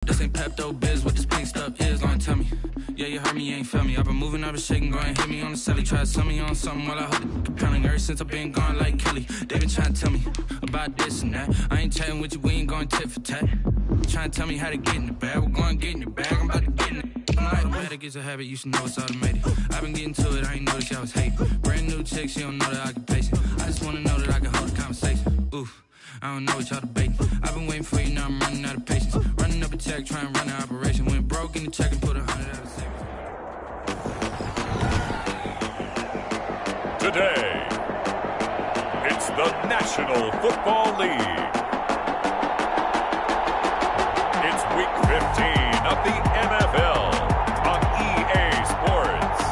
This ain't Pepto-Biz, what this pink stuff is, gonna tell me. Yeah, you heard me, you ain't felt me. I've been moving, I've been shaking, go and hit me on the celly. Try to sell me on something while I hold it pounding ever since I've been gone like Kelly. They been trying to tell me about this and that. I ain't chatting with you, we ain't going tit for tat. Trying to tell me how to get in the bag, we're going to get in the bag, I'm about to get in it. Automatic is a habit, you should know it's automated. I've been getting to it, I ain't noticed y'all was hating. Brand new chick, she don't know that I can pace it. I just wanna know that I can hold a conversation. Oof, I don't know what y'all debating. I've been waiting for you, now I'm running out of patience. Running up a check, trying to run an operation. Went broke in the check and put 100 out of savings. Today, it's the National Football League. It's Week 15 of the NFL on EA Sports.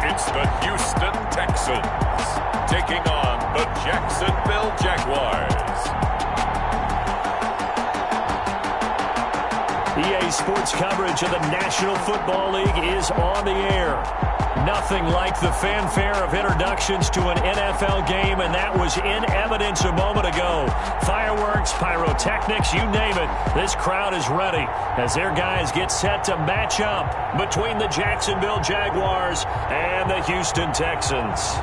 It's the Houston Texans taking on the Jacksonville Jaguars. EA Sports coverage of the National Football League is on the air. Nothing like the fanfare of introductions to an NFL game, and that was in evidence a moment ago. Fireworks, pyrotechnics, you name it. This crowd is ready as their guys get set to match up between the Jacksonville Jaguars and the Houston Texans.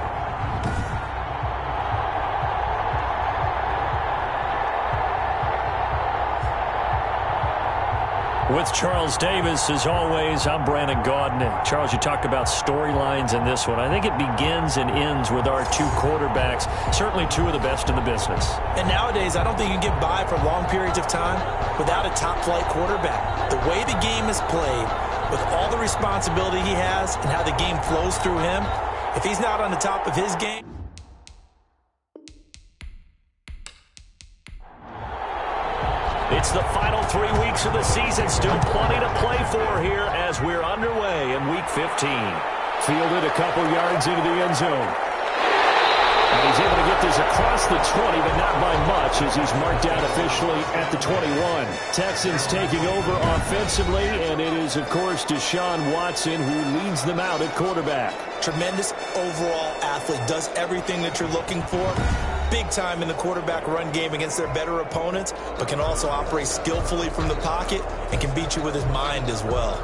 With Charles Davis, as always, I'm Brandon Gaudin. Charles, you talked about storylines in this one. I think it begins and ends with our two quarterbacks, certainly two of the best in the business. And nowadays, I don't think you can get by for long periods of time without a top-flight quarterback. The way the game is played, with all the responsibility he has and how the game flows through him, if he's not on the top of his game, it's the final 3 weeks of the season. Still plenty to play for here as we're underway in Week 15. Fielded a couple yards into the end zone. And he's able to get this across the 20, but not by much as he's marked down officially at the 21. Texans taking over offensively, and it is, of course, Deshaun Watson who leads them out at quarterback. tremendous overall athlete, does everything that you're looking for. Big time in the quarterback run game against their better opponents, but can also operate skillfully from the pocket and can beat you with his mind as well.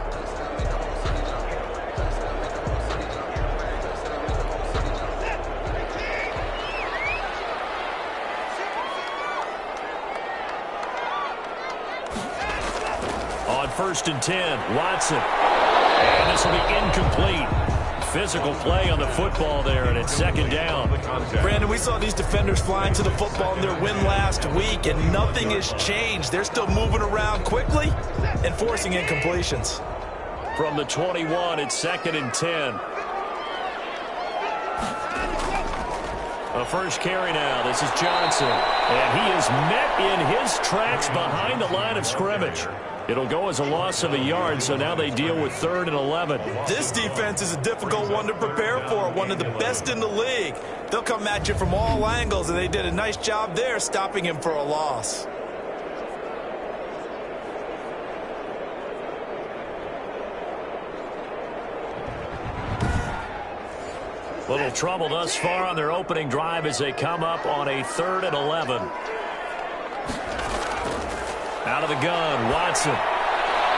On 1st and 10, Watson. And this will be incomplete. Physical play on the football there, and it's 2nd down. Brandon, we saw these defenders flying to the football in their win last week, and nothing has changed. They're still moving around quickly and forcing incompletions. From the 21, it's 2nd and 10. A first carry now. This is Johnson. And he is met in his tracks behind the line of scrimmage. It'll go as a loss of a yard, so now they deal with 3rd and 11. This defense is a difficult one to prepare for, one of the best in the league. They'll come at you from all angles, and they did a nice job there stopping him for a loss. Little trouble thus far on their opening drive as they come up on a 3rd and 11. Out of the gun, Watson.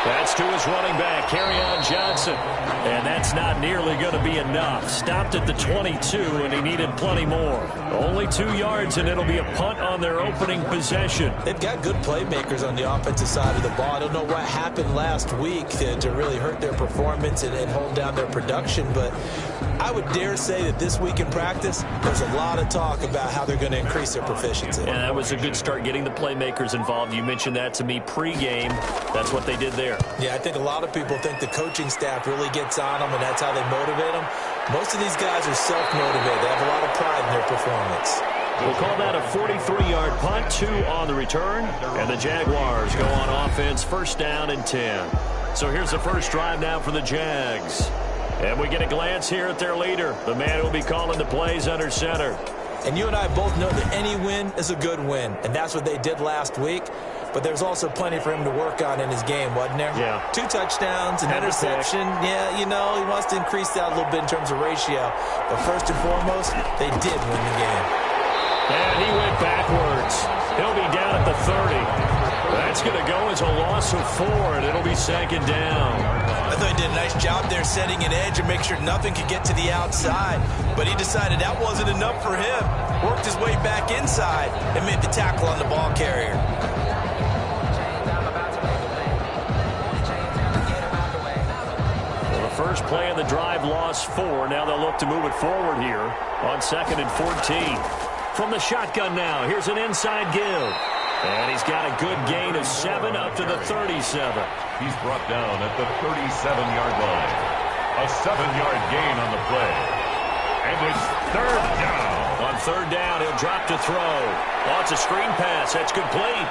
That's to his running back, Kerryon Johnson. And that's not nearly going to be enough. Stopped at the 22, and he needed plenty more. Only 2 yards, and it'll be a punt on their opening possession. They've got good playmakers on the offensive side of the ball. I don't know what happened last week to really hurt their performance and hold down their production, but I would dare say that this week in practice, there's a lot of talk about how they're going to increase their proficiency. And that was a good start getting the playmakers involved. You mentioned that to me pregame. That's what they did there. Yeah, I think a lot of people think the coaching staff really gets on them, and that's how they motivate them. Most of these guys are self-motivated. They have a lot of pride in their performance. We'll call that a 43-yard punt, 2 on the return, and the Jaguars go on offense, 1st down and 10. So here's the first drive now for the Jags. And we get a glance here at their leader, the man who will be calling the plays under center. And you and I both know that any win is a good win, and that's what they did last week. But there's also plenty for him to work on in his game, wasn't there? Yeah. 2 touchdowns, an interception. Yeah, you know, he wants to increase that a little bit in terms of ratio. But first and foremost, they did win the game. And he went backwards. He'll be down at the 30. That's going to go as a loss of 4, and it'll be 2nd down. I thought he did a nice job there setting an edge and make sure nothing could get to the outside. But he decided that wasn't enough for him. Worked his way back inside and made the tackle on the ball carrier. Well, the first play of the drive lost 4. Now they'll look to move it forward here on 2nd and 14. From the shotgun now, here's an inside give. And he's got a good gain of 7 up to the 37. He's brought down at the 37-yard line. A 7-yard gain on the play. And it's 3rd down. On 3rd down, he'll drop to throw. Wants a screen pass. That's complete.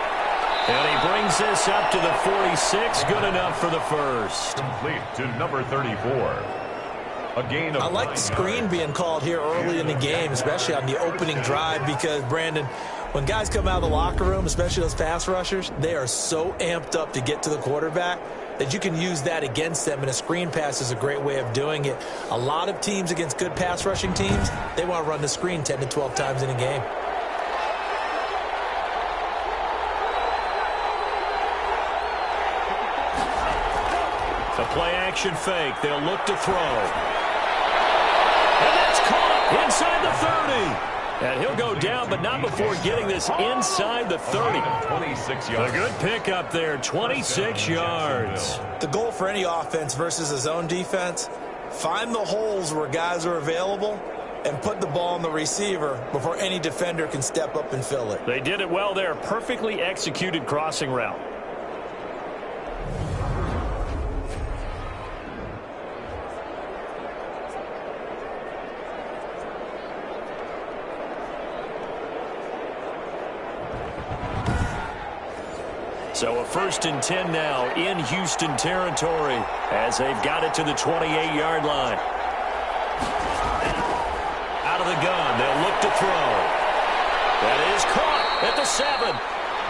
And he brings this up to the 46. Good enough for the first. Complete to number 34. A gain of I like the screen being called here early in the game, especially on the opening drive, because, Brandon, when guys come out of the locker room, especially those pass rushers, they are so amped up to get to the quarterback that you can use that against them, and a screen pass is a great way of doing it. A lot of teams against good pass rushing teams, they want to run the screen 10 to 12 times in a game. The play-action fake. They'll look to throw. And that's caught inside the 30. And he'll go down, but not before getting this inside the 30. 26 yards. A good pickup there, 26 yards. The goal for any offense versus a zone defense, find the holes where guys are available and put the ball on the receiver before any defender can step up and fill it. They did it well there. Perfectly executed crossing route. So a 1st and 10 now in Houston territory as they've got it to the 28-yard line. Out of the gun, they'll look to throw. That is caught at the 7.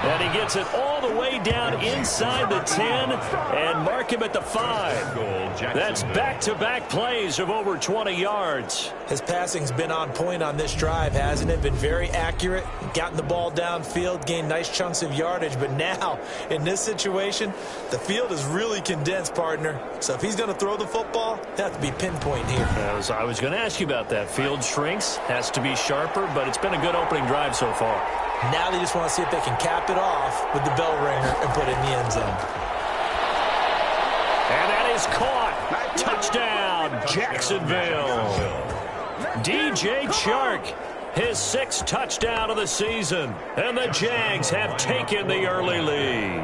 And he gets it all the way down inside the 10 and mark him at the 5. That's back-to-back plays of over 20 yards. His passing's been on point on this drive, hasn't it? Been very accurate, gotten the ball downfield, gained nice chunks of yardage. But now, in this situation, the field is really condensed, partner. So if he's going to throw the football, it has to be pinpoint here. I was going to ask you about that. Field shrinks, has to be sharper, but it's been a good opening drive so far. Now they just want to see if they can cap it off with the bell ringer and put it in the end zone. And that is caught. Touchdown, Jacksonville. DJ Chark, his 6th touchdown of the season. And the Jags have taken the early lead.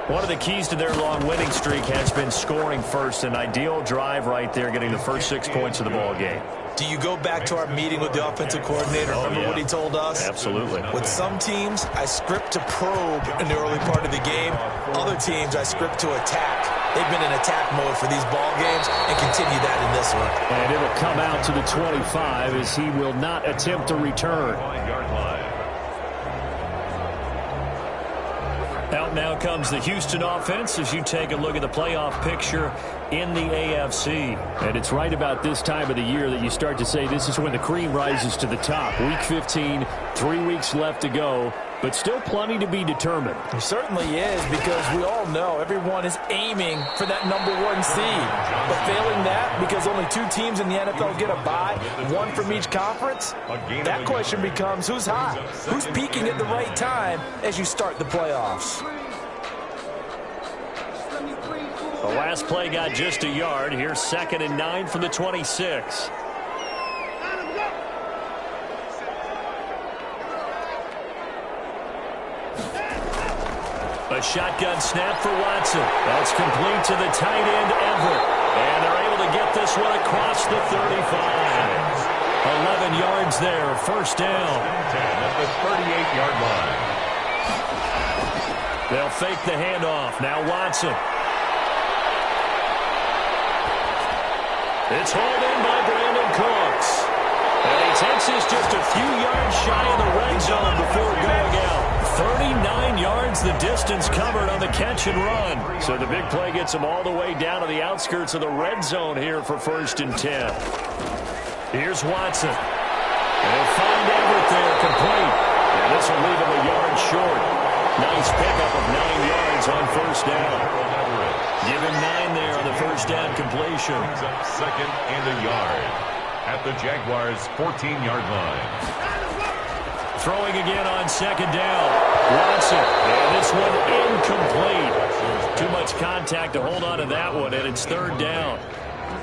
One of the keys to their long winning streak has been scoring first. An ideal drive right there, getting the first 6 points of the ball game. Do you go back to our meeting with the offensive coordinator? Remember what he told us? Absolutely. With some teams, I script to probe in the early part of the game. Other teams, I script to attack. They've been in attack mode for these ball games and continue that in this one. And it'll come out to the 25 as he will not attempt to return. Out now comes the Houston offense as you take a look at the playoff picture in the AFC. And it's right about this time of the year that you start to say this is when the cream rises to the top. Week 15, 3 weeks left to go, but still plenty to be determined. It certainly is, because we all know everyone is aiming for that #1 seed. But failing that, because only 2 teams in the NFL get a bye, 1 from each conference, that question becomes who's hot? Who's peaking at the right time as you start the playoffs? The last play got just a yard. Here's 2nd and 9 from the 26. A shotgun snap for Watson. That's complete to the tight end, Everett. And they're able to get this one across the 35. 11 yards there, 1st down. At the 38-yard line. They'll fake the handoff. Now Watson. It's hauled in by Brandon Cooks. And he takes this just a few yards shy of the red zone before going out. 39 yards the distance covered on the catch and run. So the big play gets him all the way down to the outskirts of the red zone here for 1st and 10. Here's Watson. And he'll find Everett there, complete. And this will leave him a yard short. Nice pickup of 9 yards on 1st down. Give him 9 there on the 1st down completion. Brings up 2nd and a yard at the Jaguars' 14-yard line. Throwing again on 2nd down. Watson. And this one incomplete. Too much contact to hold on to that one, and it's 3rd down.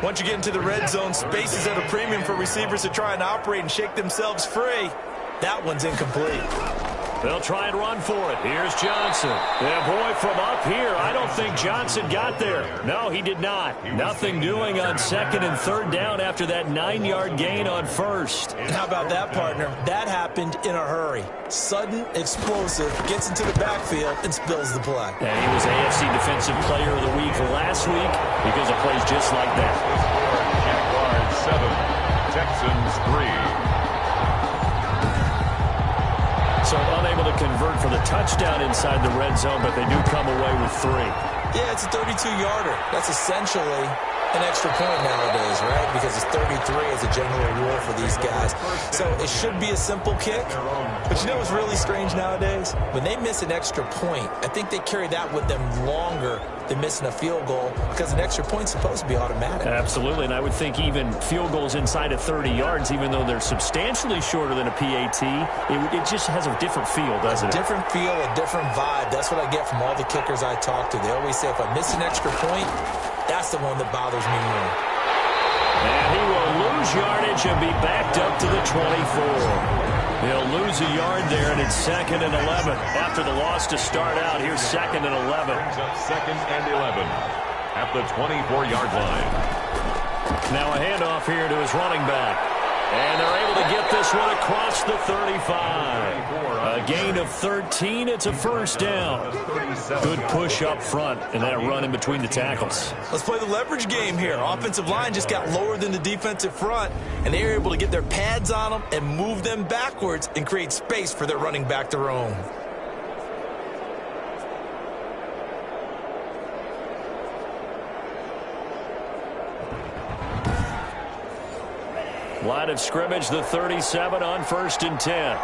Once you get into the red zone, space is at a premium for receivers to try and operate and shake themselves free. That one's incomplete. They'll try and run for it. Here's Johnson. Yeah, boy, from up here, I don't think Johnson got there. No, he did not. Nothing doing on 2nd and 3rd down after that 9-yard gain on 1st. How about that, partner? That happened in a hurry. Sudden, explosive, gets into the backfield, and spills the play. And he was AFC Defensive Player of the Week last week because of plays just like that. Jaguars 7, Texans 3. So unable to convert for the touchdown inside the red zone, but they do come away with 3. Yeah, it's a 32-yarder. That's essentially an extra point nowadays, right? Because it's 33 as a general rule for these guys. So it should be a simple kick. But you know what's really strange nowadays? When they miss an extra point, I think they carry that with them longer than missing a field goal because an extra point's supposed to be automatic. Absolutely, and I would think even field goals inside of 30 yards, even though they're substantially shorter than a PAT, it just has a different feel, doesn't it? A different feel, a different vibe. That's what I get from all the kickers I talk to. They always say if I miss an extra point, that's the one that bothers me more. And he will lose yardage and be backed up to the 24. He'll lose a yard there, and it's 2nd and 11. After the loss to start out, here's 2nd and 11. Brings up 2nd and 11 at the 24-yard line. Now a handoff here to his running back. And they're able to get this one across the 35. A gain of 13. It's a 1st down. Good push up front and that run in between the tackles. Let's play the leverage game here. Offensive line just got lower than the defensive front, and they were able to get their pads on them and move them backwards and create space for their running back to roam. Line of scrimmage, the 37 on 1st and 10.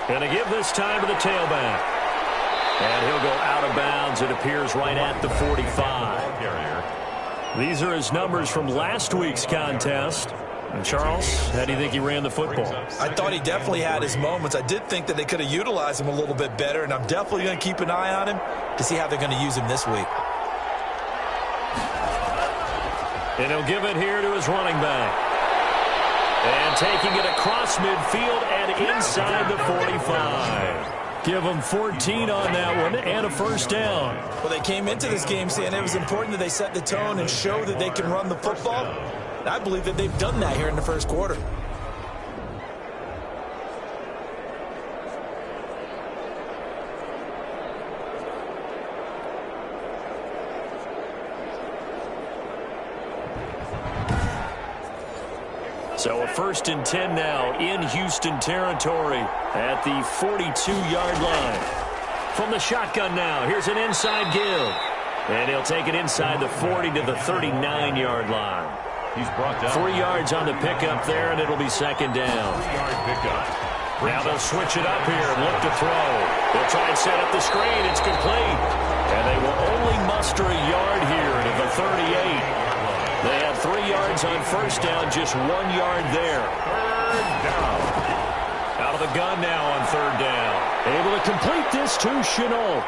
Going to give this time to the tailback. And he'll go out of bounds, it appears, right at the 45. These are his numbers from last week's contest. And Charles, how do you think he ran the football? I thought he definitely had his moments. I did think that they could have utilized him a little bit better, and I'm definitely going to keep an eye on him to see how they're going to use him this week. And he'll give it here to his running back. And taking it across midfield and inside the 45. Give them 14 on that one and a 1st down. Well, they came into this game saying it was important that they set the tone and show that they can run the football. And I believe that they've done that here in the 1st quarter. So a 1st and 10 now in Houston territory at the 42-yard line. From the shotgun now, here's an inside give. And he'll take it inside the 40 to the 39-yard line. He's brought down 3 yards on the pickup there, and it'll be 2nd down. 3-yard pickup. Now they'll switch it up here and look to throw. They'll try and set up the screen. It's complete. And they will only muster a yard here to the 38. They had 3 yards on 1st down, just 1 yard there. 3rd down. Out of the gun now on 3rd down. Able to complete this to Chenault.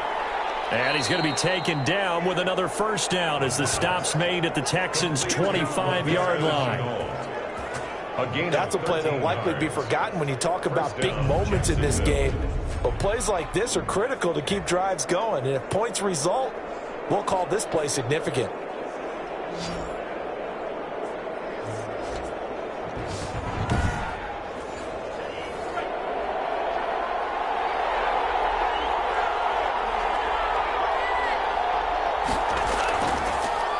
And he's going to be taken down with another 1st down as the stop's made at the Texans' 25-yard line. That's a play that will likely be forgotten when you talk about big moments in this game. But plays like this are critical to keep drives going. And if points result, we'll call this play significant.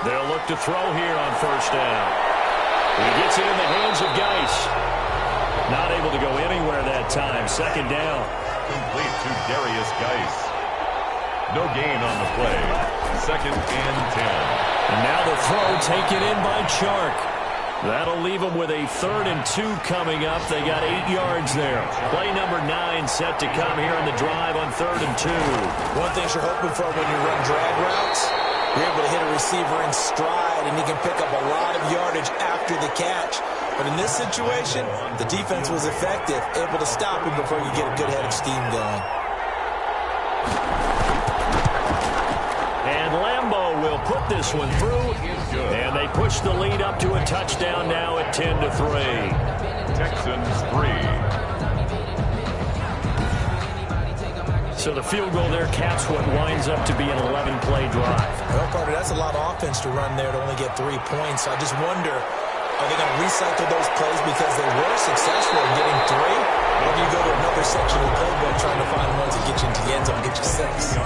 They'll look to to throw here on first down. He gets it in the hands of Geis. Not able to go anywhere that time. Second down. Complete to Darius Geis. No gain on the play. Second and 10. And now the throw taken in by Chark. That'll leave them with a 3rd and 2 coming up. They got 8 yards there. Play number 9 set to come here on the drive on 3rd and 2. One thing you're hoping for when you run drag routes, you're able to hit a receiver in stride, and he can pick up a lot of yardage after the catch. But in this situation, the defense was effective, able to stop him before you get a good head of steam going. And Lambeau will put this one through. And they push the lead up to a touchdown now at 10-3. Texans 3. So the field goal there caps what winds up to be an 11-play drive. Well, Carter, that's a lot of offense to run there to only get 3 points. I just wonder, are they going to recycle those plays because they were successful in getting 3? Or do you go to another section of the playbook trying to find ones that get you into the end zone and get you 6?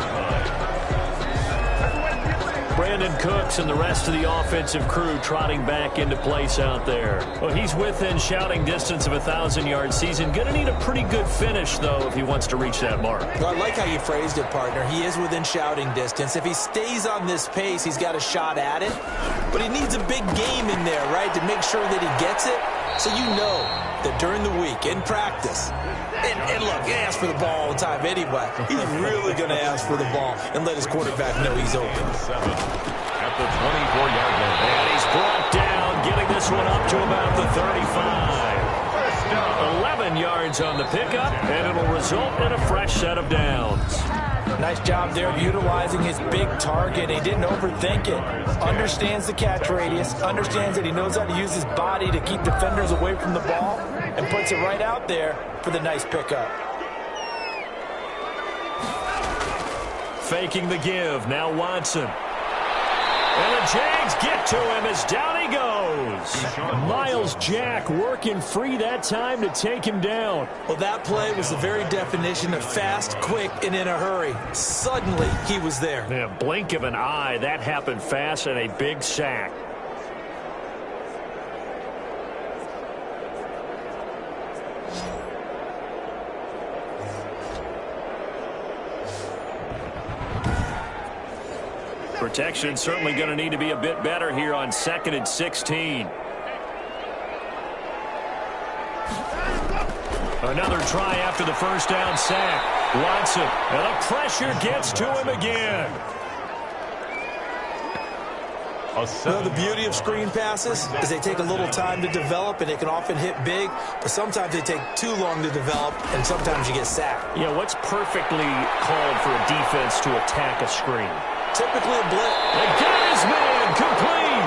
Brandon Cooks and the rest of the offensive crew trotting back into place out there. Well, he's within shouting distance of a 1,000-yard season. Going to need a pretty good finish, though, if he wants to reach that mark. Well, I like how you phrased it, partner. He is within shouting distance. If he stays on this pace, he's got a shot at it. But he needs a big game in there, right, to make sure that he gets it. So you know that during the week, in practice, and look, he asks for the ball all the time anyway. He's really going to ask for the ball and let his quarterback know he's open. 7 at the 24-yard line. And he's brought down, getting this one up to about the 35. 11 yards on the pickup, and it'll result in a fresh set of downs. Nice job there of utilizing his big target. He didn't overthink it. Understands the catch radius. Understands that he knows how to use his body to keep defenders away from the ball. And puts it right out there for the nice pickup. Faking the give. Now Watson. And the Jags get to him as down he goes. Miles Jack working free that time to take him down. Well, that play was the very definition of fast, quick, and in a hurry. Suddenly, he was there. In a blink of an eye, that happened fast and a big sack. Protection certainly going to need to be a bit better here on 2nd and 16. Another try after the first down sack. Watson, and the pressure gets to him again. Well, the beauty of screen passes is they take a little time to develop, and they can often hit big, but sometimes they take too long to develop, and sometimes you get sacked. Yeah, what's perfectly called for a defense to attack a screen? Typically a blitz. They got his man complete.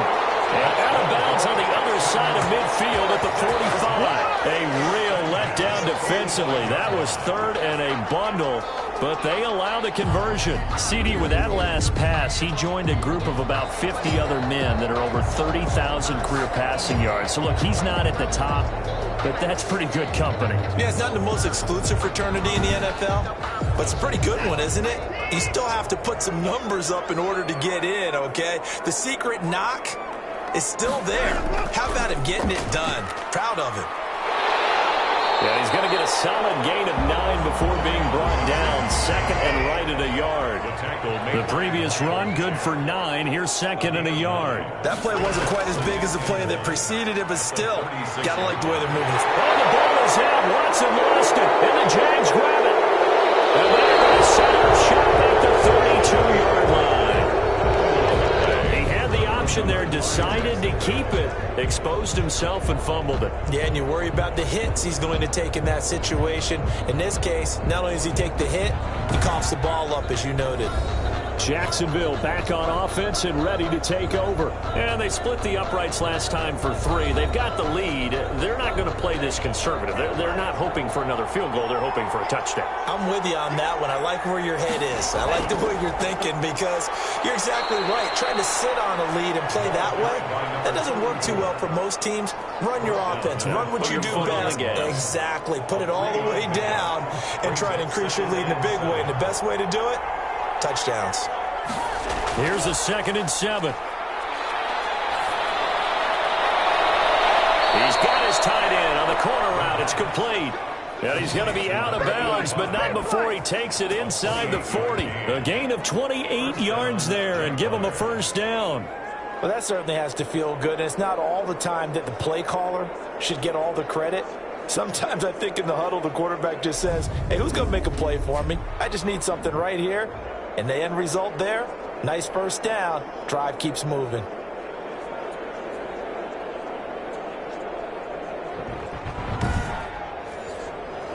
And out of bounds on the other side of midfield at the 45. A real letdown defensively. That was 3rd and a bundle, but they allow the conversion. CD, with that last pass, he joined a group of about 50 other men that are over 30,000 career passing yards. So, look, he's not at the top, but that's pretty good company. Yeah, it's not the most exclusive fraternity in the NFL, but it's a pretty good one, isn't it? You still have to put some numbers up in order to get in, okay? The secret knock is still there. How about him getting it done? Proud of him. Yeah, he's going to get a solid gain of 9 before being brought down. 2nd and right at a yard. The previous run, good for 9. Here's 2nd and a yard. That play wasn't quite as big as the play that preceded it, but still, got to like the way they're moving. Oh, the ball is out. Watson lost it, and the Jags grab it. And they're going to set up shop at the 32-yard line. He had the option there, decided to keep it, exposed himself and fumbled it. Yeah, and you worry about the hits he's going to take in that situation. In this case, not only does he take the hit, he coughs the ball up, as you noted. Jacksonville back on offense and ready to take over. And they split the uprights last time for 3. They've got the lead. They're not going to play this conservative. They're not hoping for another field goal. They're hoping for a touchdown. I'm with you on that one. I like where your head is. I like the way you're thinking because you're exactly right. Trying to sit on a lead and play that way, that doesn't work too well for most teams. Run your offense. Run what you do best. Exactly. Put it all the way down and try to increase your lead in a big way. And the best way to do it, touchdowns. Here's a 2nd and 7. He's got his tight end on the corner route. It's complete. And he's going to be out of bounds, but not before he takes it inside the 40. A gain of 28 yards there and give him a first down. Well, that certainly has to feel good. And it's not all the time that the play caller should get all the credit. Sometimes I think in the huddle, the quarterback just says, hey, who's going to make a play for me? I just need something right here. And the end result there, nice first down. Drive keeps moving.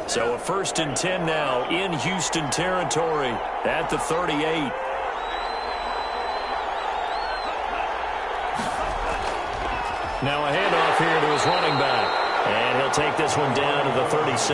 So a 1st and 10 now in Houston territory at the 38. Now a handoff here to his running back. And he'll take this one down to the 36.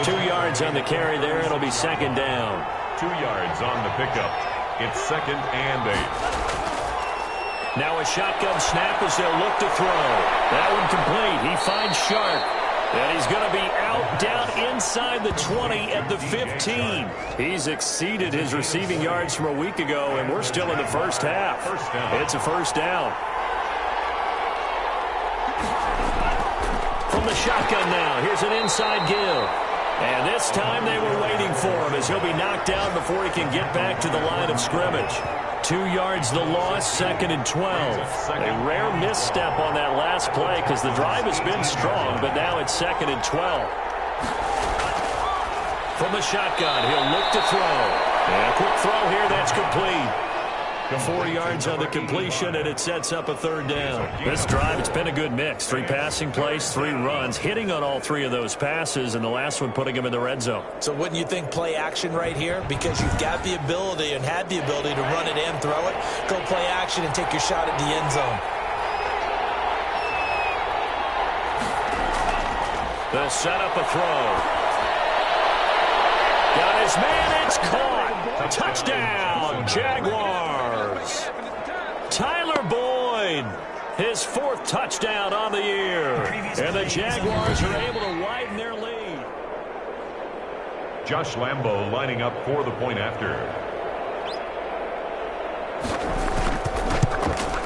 2 yards on the carry there. It'll be 2nd down. 2 yards on the pickup. It's 2nd and 8. Now a shotgun snap as they'll look to throw. That one complete. He finds Sharp. And he's going to be out down inside the 20 at the 15. He's exceeded his receiving yards from a week ago, and we're still in the first half. It's a first down. From the shotgun now, here's an inside give. And this time they were waiting for him as he'll be knocked down before he can get back to the line of scrimmage. 2 yards the loss, 2nd and 12. A rare misstep on that last play because the drive has been strong, but now it's 2nd and 12. From the shotgun, he'll look to throw. And a quick throw here, that's complete. 4 yards on the completion, and it sets up a 3rd down. This drive, it's been a good mix. 3 passing plays, 3 runs, hitting on all 3 of those passes, and the last one putting him in the red zone. So wouldn't you think play action right here? Because you've got the ability and had the ability to run it and throw it. Go play action and take your shot at the end zone. They'll set up a throw. Got his man, it's caught. Touchdown, Jaguars. Tyler Boyd, his 4th touchdown on the year. And the Jaguars are able to widen their lead. Josh Lambo lining up for the point after.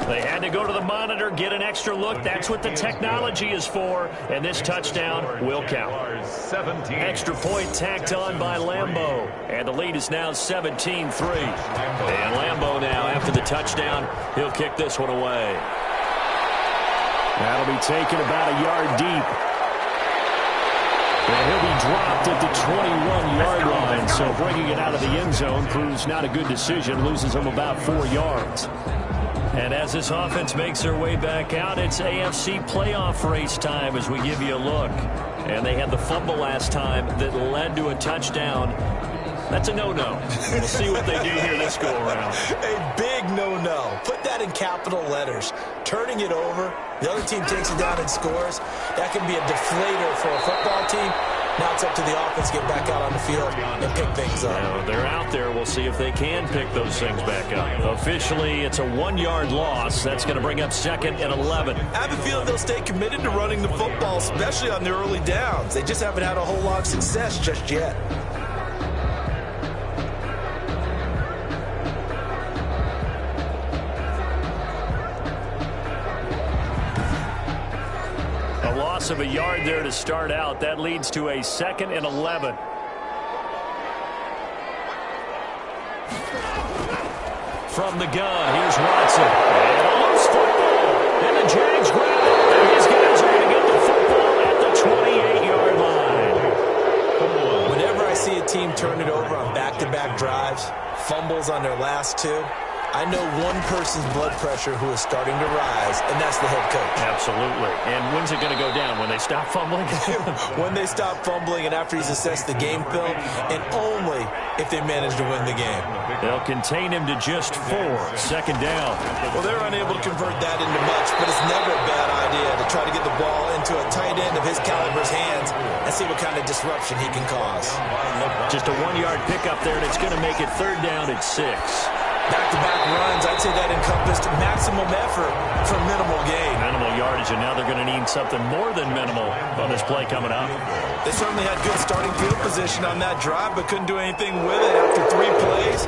They had to go to the monitor, get an extra look. That's what the technology is for. And this touchdown will count. Extra point tacked on by Lambo. And the lead is now 17-3. And Lambo now, after the touchdown, he'll kick this one away. That'll be taken about a yard deep. And he'll be dropped at the 21-yard line. So bringing it out of the end zone proves not a good decision. Loses him about 4 yards. And as this offense makes their way back out, it's AFC playoff race time as we give you a look. And they had the fumble last time that led to a touchdown. That's a no-no. We'll see what they do here this go-around. A big no-no. Put that in capital letters. Turning it over, the other team takes it down and scores. That can be a deflator for a football team. Now it's up to the offense to get back out on the field and pick things up. Now, they're out there. We'll see if they can pick those things back up. Officially, it's a 1-yard loss. That's going to bring up 2nd and 11. I have a feeling they'll stay committed to running the football, especially on their early downs. They just haven't had a whole lot of success just yet. Of a yard there to start out. That leads to a 2nd and 11. From the gun, here's Watson. And a loose football. And the Jags grab it. And these guys are going to get the football at the 28-yard line. Whenever I see a team turn it over on back-to-back drives, fumbles on their last 2, I know one person's blood pressure who is starting to rise, and that's the head coach. Absolutely. And when's it going to go down? When they stop fumbling? When they stop fumbling and after he's assessed the game film, and only if they manage to win the game. They'll contain him to just 4. 2nd down. Well, they're unable to convert that into much, but it's never a bad idea to try to get the ball into a tight end of his caliber's hands and see what kind of disruption he can cause. Just a 1-yard pickup there, and it's going to make it 3rd down at 6. Back-to-back runs, I'd say that encompassed maximum effort for minimal gain. Minimal yardage, and now they're going to need something more than minimal on this play coming up. They certainly had good starting field position on that drive, but couldn't do anything with it after 3 plays.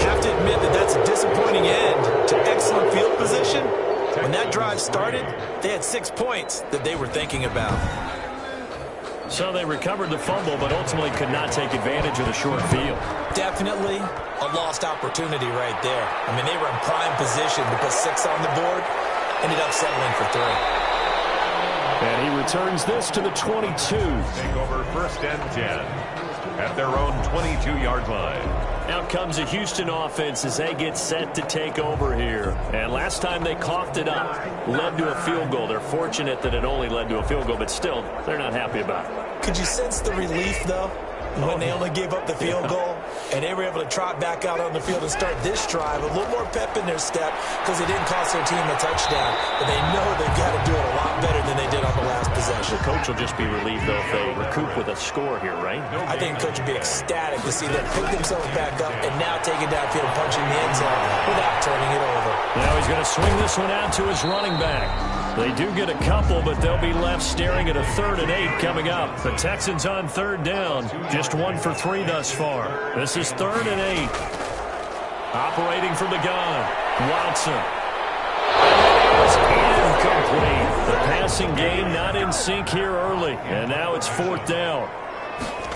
Have to admit that that's a disappointing end to excellent field position, When that drive started, they had 6 points that they were thinking about. So they recovered the fumble, but ultimately could not take advantage of the short field. Definitely a lost opportunity right there. I mean, they were in prime position to put 6 on the board, ended up settling for 3. And he returns this to the 22. Take over 1st and 10 at their own 22-yard line. Out comes the Houston offense as they get set to take over here. And last time they coughed it up, led to a field goal. They're fortunate that it only led to a field goal, but still, they're not happy about it. Could you sense the relief, though, when they only gave up the field goal? And they were able to trot back out on the field and start this drive. A little more pep in their step because they didn't cost their team a touchdown. But they know they've got to do it a lot better than they did on the last possession. The coach will just be relieved, though, if they recoup with a score here, right? I think the coach would be ecstatic to see them pick themselves back up and now take it downfield, punching the end zone without turning it over. Now he's going to swing this one out to his running back. They do get a couple, but they'll be left staring at a 3rd and 8 coming up. The Texans on 3rd down, just 1 for 3 thus far. This is 3rd and 8. Operating from the gun, Watson. It's incomplete. The passing game not in sync here early, and now it's 4th down.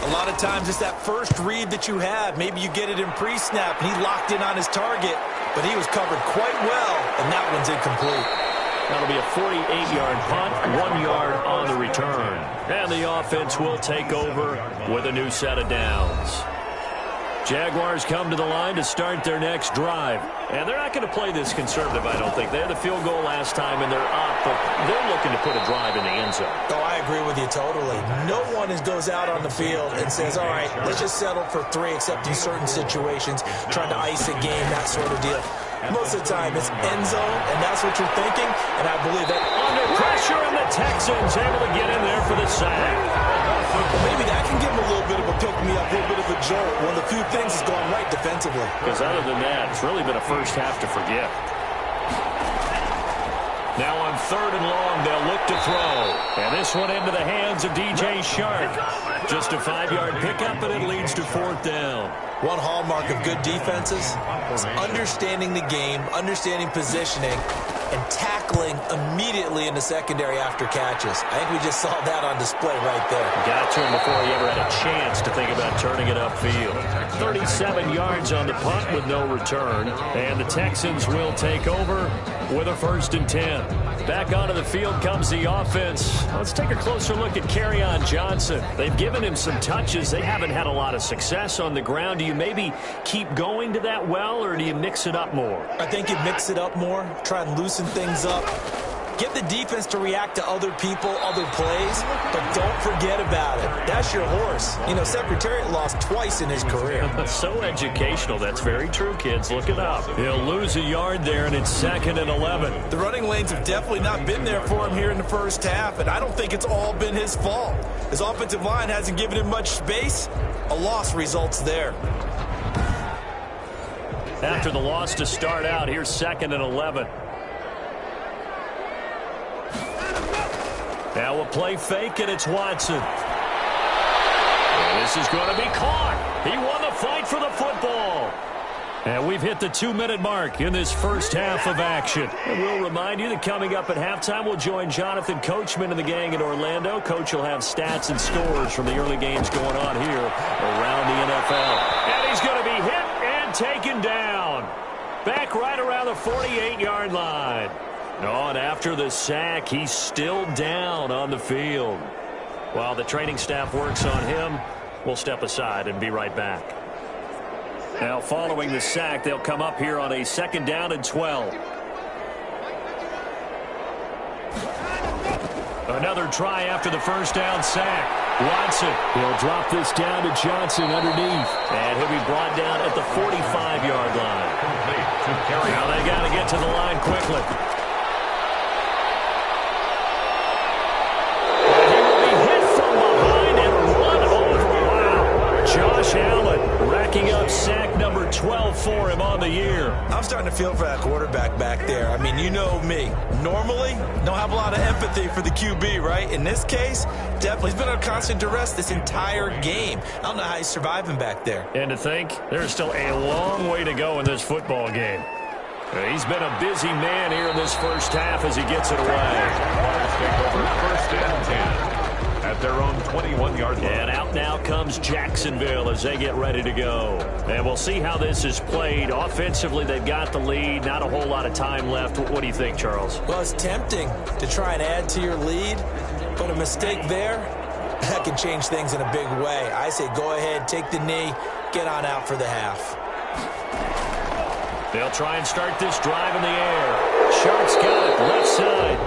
A lot of times it's that first read that you have. Maybe you get it in pre-snap, and he locked in on his target, but he was covered quite well, and that one's incomplete. That'll be a 48-yard punt, 1 yard on the return. And the offense will take over with a new set of downs. Jaguars come to the line to start their next drive. And they're not going to play this conservative, I don't think. They had the field goal last time, and they're up, but they're looking to put a drive in the end zone. Oh, I agree with you totally. No one goes out on the field and says, all right, let's just settle for 3, except in certain situations, trying to ice a game, that sort of deal. Most of the time, it's end zone, and that's what you're thinking, and I believe that. Under pressure, and the Texans able to get in there for the sack. Maybe that can give them a little bit of a pick-me-up, a little bit of a jolt. One of the few things that's gone right defensively. Because other than that, it's really been a first half to forget. Now on 3rd and long, they'll look to throw. And this one into the hands of DJ Shark. Just a 5-yard pickup, and it leads to 4th down. One hallmark of good defenses is understanding the game, understanding positioning, and tackling immediately in the secondary after catches. I think we just saw that on display right there. Got to him before he ever had a chance to think about turning it upfield. 37 yards on the punt with no return. And the Texans will take over with a 1st and 10. Back onto the field comes the offense. Let's take a closer look at Kerryon Johnson. They've given him some touches. They haven't had a lot of success on the ground. Do you maybe keep going to that well, or do you mix it up more? I think you mix it up more, try and loosen things up. Get the defense to react to other people, other plays, but don't forget about it. That's your horse. You know, Secretariat lost twice in his career. So educational. That's very true, kids. Look it up. He'll lose a yard there, and it's 2nd and 11. The running lanes have definitely not been there for him here in the first half, and I don't think it's all been his fault. His offensive line hasn't given him much space. A loss results there. After the loss to start out, here's 2nd and 11. Now a play fake, and it's Watson. And this is going to be caught. He won the fight for the football. And we've hit the 2-minute mark in this first half of action. And we'll remind you that coming up at halftime, we'll join Jonathan Coachman and the gang in Orlando. Coach will have stats and scores from the early games going on here around the NFL. And he's going to be hit and taken down. Back right around the 48-yard line. Oh, and after the sack, he's still down on the field. While the training staff works on him, we'll step aside and be right back. Now, following the sack, they'll come up here on a 2nd down and 12. Another try after the first down sack. Watson, he'll drop this down to Johnson underneath. And he'll be brought down at the 45-yard line. Now they got to get to the line quickly. Josh Allen racking up sack number 12 for him on the year. I'm starting to feel for that quarterback back there. I mean, you know me. Normally, don't have a lot of empathy for the QB, right? In this case, definitely. He's been under constant duress this entire game. I don't know how he's surviving back there. And to think, there's still a long way to go in this football game. He's been a busy man here in this first half as he gets it away. Jaguars take over 1st and 10 at their own 21-yard line. And out now comes Jacksonville as they get ready to go. And we'll see how this is played. Offensively, they've got the lead. Not a whole lot of time left. What do you think, Charles? Well, it's tempting to try and add to your lead, but a mistake there, that can change things in a big way. I say go ahead, take the knee, get on out for the half. They'll try and start this drive in the air. Sharks got it, left side.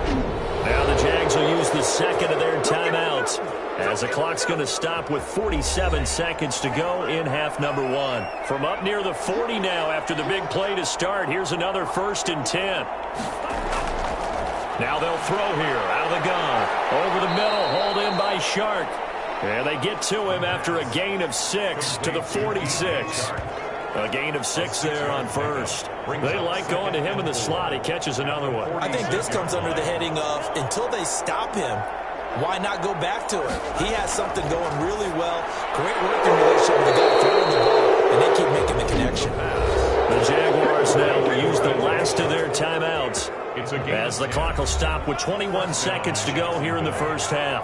Now the Jags will use the second of their timeouts as the clock's going to stop with 47 seconds to go in half number 1. From up near the 40 now after the big play to start, here's another 1st and 10. Now they'll throw here out of the gun. Over the middle, hauled in by Shark. And they get to him after a gain of 6 to the 46. A gain of 6 there on 1st. They like going to him in the slot. He catches another one. I think this comes under the heading of until they stop him, why not go back to him? He has something going really well. Great working relationship with the guy throwing the ball, and they keep making the connection. The Jaguars now will use the last of their timeouts as the clock will stop with 21 seconds to go here in the first half.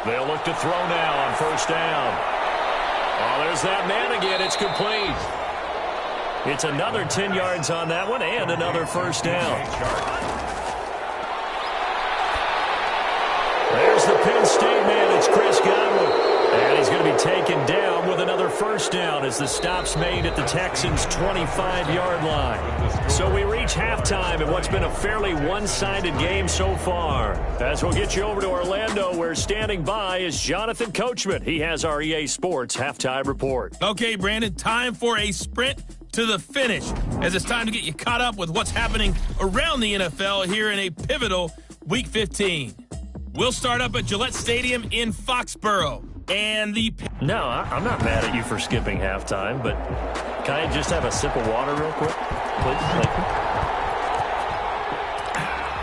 They'll look to throw now on 1st down. Oh, there's that man again. It's complete. It's another 10 yards on that one and another 1st down. There's the Penn State man. It's Chris Godwin. And he's going to be taken down with another 1st down as the stop's made at the Texans' 25-yard line. So we reach halftime in what's been a fairly one-sided game so far. As we'll get you over to Orlando, where standing by is Jonathan Coachman. He has our EA Sports halftime report. Okay, Brandon, time for a sprint to the finish, as it's time to get you caught up with what's happening around the NFL here in a pivotal Week 15. We'll start up at Gillette Stadium in Foxborough. And No, I'm not mad at you for skipping halftime, but can I just have a sip of water real quick? Please? Thank you.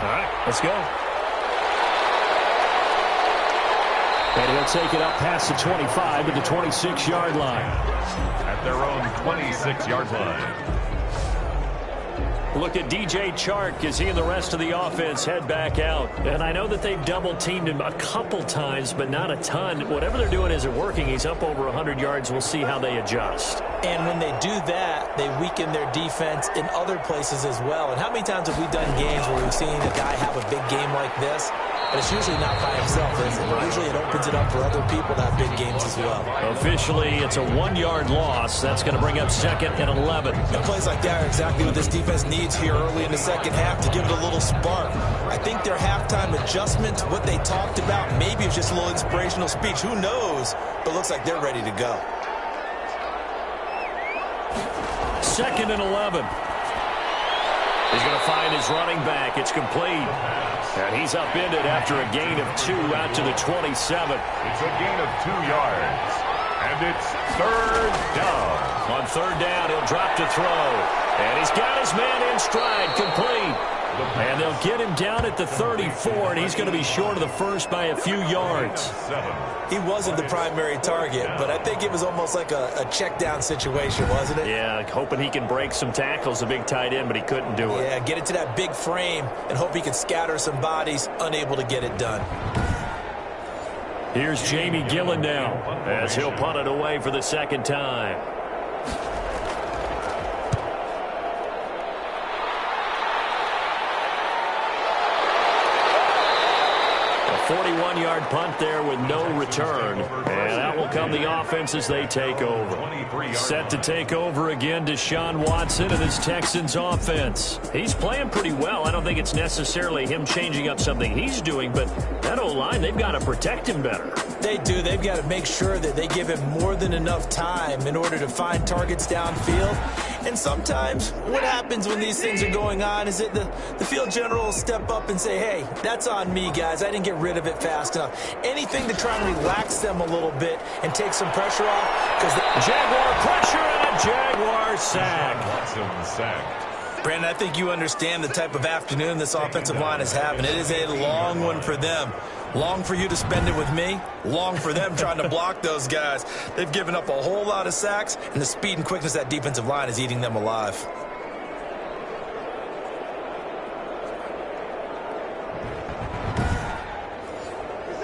All right, let's go. And he'll take it up past the 25 to the 26-yard line. At their own 26-yard line. Look at DJ Chark as he and the rest of the offense head back out. And I know that they've double-teamed him a couple times, but not a ton. Whatever they're doing isn't working. He's up over 100 yards. We'll see how they adjust. And when they do that, they weaken their defense in other places as well. And how many times have we done games where we've seen a guy have a big game like this? But it's usually not by himself, is it? Usually it opens it up for other people to have big games as well. Officially, it's a 1-yard loss. That's going to bring up 2nd and 11. And plays like that are exactly what this defense needs here early in the second half to give it a little spark. I think their halftime adjustment, what they talked about, maybe it's just a little inspirational speech. Who knows? But it looks like they're ready to go. 2nd and 11. He's going to find his running back. It's complete. And he's upended after a gain of 2 out to the 27. It's a gain of 2 yards. And it's 3rd down. On 3rd down, he'll drop to throw. And he's got his man in stride, complete. And they'll get him down at the 34, and he's going to be short of the first by a few yards. He wasn't the primary target, but I think it was almost like a check down situation, wasn't it? Yeah, hoping he can break some tackles, a big tight end, but he couldn't do it. Yeah, get it to that big frame and hope he can scatter some bodies, unable to get it done. Here's Jamie Gillen now as he'll punt it away for the 2nd time. A 41-yard punt there with no return. And out will come the offense as they take over. Set to take over again, Deshaun Watson and his Texans offense. He's playing pretty well. I don't think it's necessarily him changing up something he's doing, but that O-line, they've got to protect him better. They do. They've got to make sure that they give him more than enough time in order to find targets downfield. And sometimes what happens when these things are going on is that the field general will step up and say, hey, that's on me, guys. I didn't get rid of it fast enough. Anything to try and relax them a little bit and take some pressure off. Because the Jaguar pressure and a Jaguar sack. Watson sacked. Brandon, I think you understand the type of afternoon this offensive line is having. It is a long one for them. Long for you to spend it with me. Long for them trying to block those guys. They've given up a whole lot of sacks, and the speed and quickness of that defensive line is eating them alive.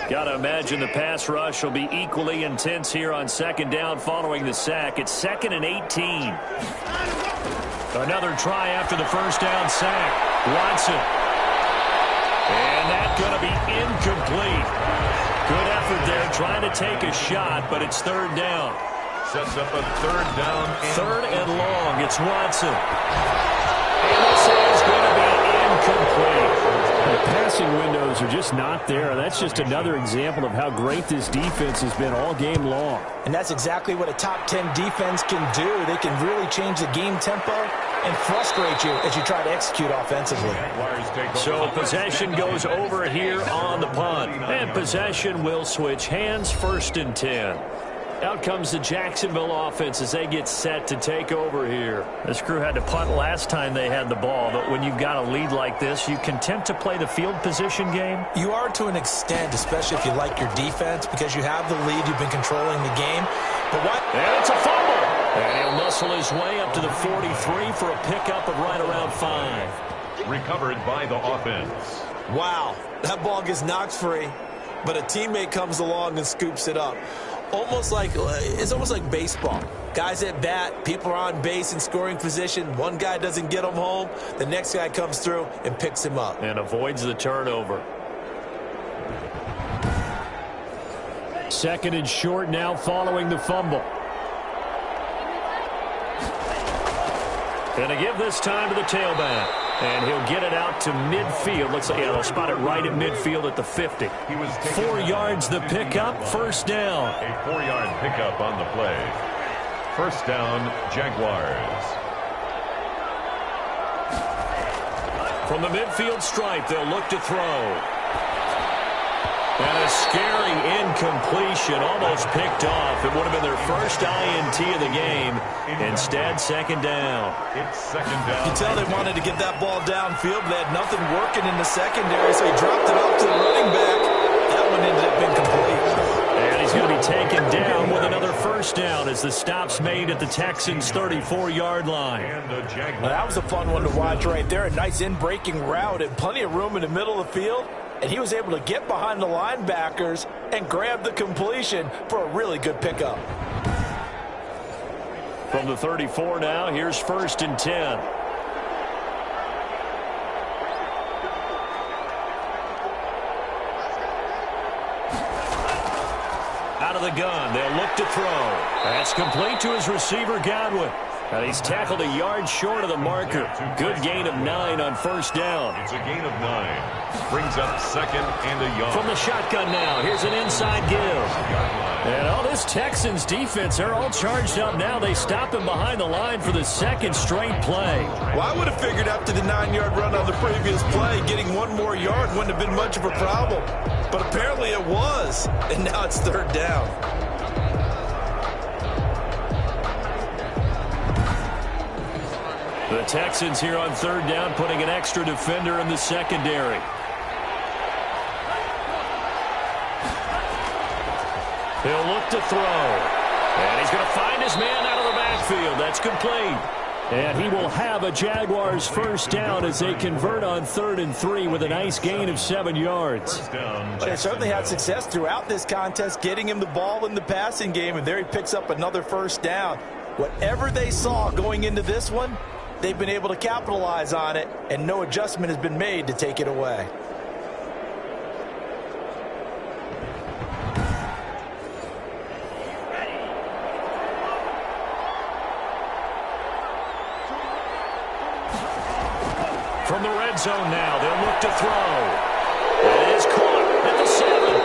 Got to imagine the pass rush will be equally intense here on second down following the sack. It's 2nd and 18. Another try after the first down sack. Watson. And that's going to be incomplete. Good effort there trying to take a shot, but it's 3rd down. Sets up a 3rd down. 3rd and long. It's Watson. And this is going to be incomplete. The passing windows are just not there. That's just another example of how great this defense has been all game long. And that's exactly what a top 10 defense can do. They can really change the game tempo and frustrate you as you try to execute offensively. So possession goes over here on the punt. And possession will switch hands, 1st and 10. Out comes the Jacksonville offense as they get set to take over here. This crew had to punt last time they had the ball, but when you've got a lead like this, you content to play the field position game? You are to an extent, especially if you like your defense, because you have the lead, you've been controlling the game. But what? And it's a fumble. And he'll muscle his way up to the 43 for a pickup of right around 5. Recovered by the offense. Wow, that ball gets knocked free, but a teammate comes along and scoops it up. It's almost like baseball. Guys at bat, people are on base in scoring position. One guy doesn't get him home. The next guy comes through and picks him up. And avoids the turnover. 2nd and short now following the fumble. And to give this time to the tailback. And he'll get it out to midfield. Looks like they'll spot it right at midfield at the 50. 4 yards the pickup, 1st down. A 4-yard pickup on the play. 1st down, Jaguars. From the midfield stripe, they'll look to throw. And a scary incompletion, almost picked off. It would have been their first INT of the game. Instead, 2nd down. It's 2nd down. You can tell they wanted to get that ball downfield, but they had nothing working in the secondary, so he dropped it off to the running back. That one ended up incomplete. And he's going to be taken down with another 1st down as the stop's made at the Texans' 34-yard line. Well, that was a fun one to watch right there. A nice in-breaking route and plenty of room in the middle of the field. And he was able to get behind the linebackers and grab the completion for a really good pickup. From the 34 now, here's 1st and 10. Out of the gun, they'll look to throw. That's complete to his receiver, Godwin. And he's tackled a yard short of the marker. Good gain of 9 on 1st down. It's a gain of 9. Brings up 2nd and a yard. From the shotgun now, here's an inside give. And all this Texans defense, they're all charged up now. They stop him behind the line for the 2nd straight play. Well, I would have figured after the 9-yard run on the previous play, getting 1 more yard wouldn't have been much of a problem. But apparently it was. And now it's 3rd down. The Texans here on 3rd down, putting an extra defender in the secondary. He'll look to throw. And he's going to find his man out of the backfield. That's complete. And he will have a Jaguars 1st down as they convert on 3rd and 3 with a nice gain of 7 yards. They certainly had success throughout this contest, getting him the ball in the passing game, and there he picks up another 1st down. Whatever they saw going into this one, they've been able to capitalize on it, and no adjustment has been made to take it away. From the red zone now, they'll look to throw. It is caught at the 7.